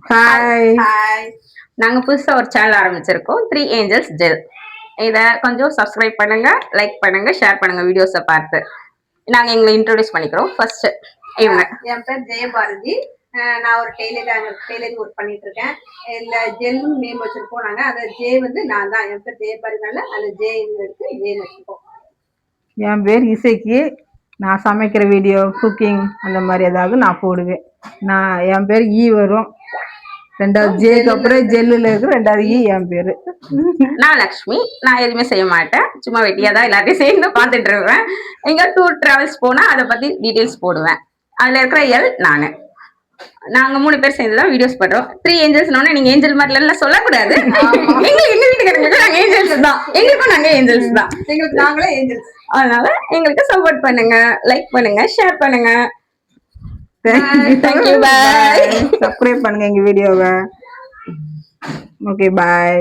Hi. Hi. நாங்க புதுசா ஒரு சேனல் ஆரம்பிச்சிருக்கோம் 3 ஏஞ்சல்ஸ் ஜெல். இத கொஞ்சம் சப்ஸ்கிரைப் பண்ணுங்க, லைக் பண்ணுங்க, ஷேர் பண்ணுங்க வீடியோஸை பார்த்து. நாங்க எங்களை இன்ட்ரோடியூஸ் பண்ணிக்கிறோம். ஃபர்ஸ்ட் இவங்க. என் பேர் ஜெயபாரதி. நான் ஒரு டெய்லரிங் ஒர்க் பண்ணிட்டு இருக்கேன். இல்ல ஜெல்லும் நேம் வச்சிருக்கோம். நாங்க அதை ஜே வந்து நான் தான். என் பேர் ஜெயபாரதினால அந்த ஜே எடுத்து ஜே வச்சிருக்கோம். என் பேர் இசைக்கு. நான் சமைக்கிற வீடியோ, குக்கிங் அந்த மாதிரி ஏதாவது நான் போடுவேன். என் பேர் ஈ வரும். ரெண்டாவது ஜேக்கு அப்புறம் ஜெல்லுல இருக்கு, ரெண்டாவது ஈ என் பேரு. நான் லக்ஷ்மி. நான் எதுவுமே செய்ய மாட்டேன், சும்மா வெட்டியா தான் எல்லாத்தையும் சேர்ந்து பார்த்துட்டு இருப்பேன். எங்க டூர் டிராவல்ஸ் போனா அதை பத்தி டீடைல்ஸ் போடுவேன். அதுல இருக்கிற எல் நானு. நாங்க 3 பேர் சேர்ந்து தான் வீடியோஸ் பண்றோம். 3 ஏஞ்சல்ஸ்னோட நீங்க ஏஞ்சல் மாதிரி எல்லாம் சொல்லக்கூடாது. எங்க வீட்டுக்காரங்களுக்கு நாங்க ஏஞ்சல்ஸ் தான், எங்களுக்கும் நாங்க ஏஞ்சல்ஸ் தான், எங்களுக்கு நாங்களே ஏஞ்சல்ஸ். அதனால எங்களுக்கு சப்போர்ட் பண்ணுங்க, லைக் பண்ணுங்க, ஷேர் பண்ணுங்க. தேங்க்யூ, பாய். சப்ஸ்கிரைப் பண்ணுங்க எங்க வீடியோவை. ஓகே, பாய்.